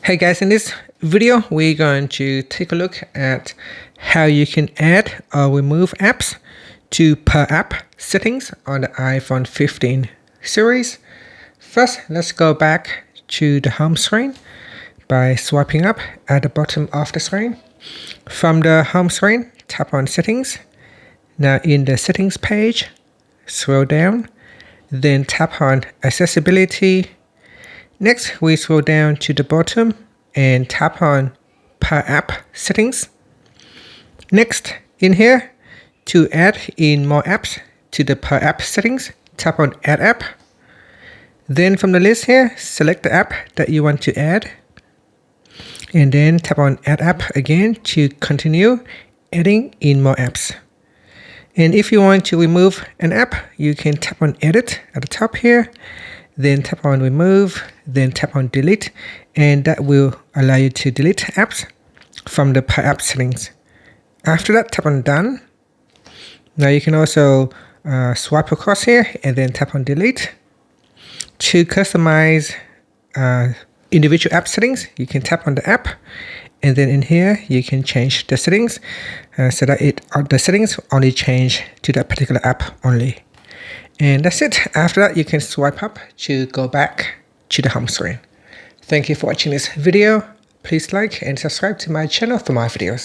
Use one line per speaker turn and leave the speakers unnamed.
Hey guys, in this video, we're going to take a look at how you can add or remove apps to per app settings on the iPhone 15 series. First, let's go back to the home screen by swiping up at the bottom of the screen. From the home screen, tap on settings. Now in the settings page, scroll down, then tap on accessibility. Next, we scroll down to the bottom and tap on per app settings. Next, in here, to add in more apps to the per app settings, tap on add app. Then from the list here, select the app that you want to add. And then tap on add app again to continue adding in more apps. And if you want to remove an app, you can tap on edit at the top here. Then tap on remove, then tap on delete, and that will allow you to delete apps from the per app settings. After that, tap on done. Now you can also swipe across here and then tap on delete. To customize individual app settings, you can tap on the app, and then in here you can change the settings so that the settings only change to that particular app only. And that's it. After that, you can swipe up to go back to the home screen. Thank you for watching this video. Please like and subscribe to my channel for more videos.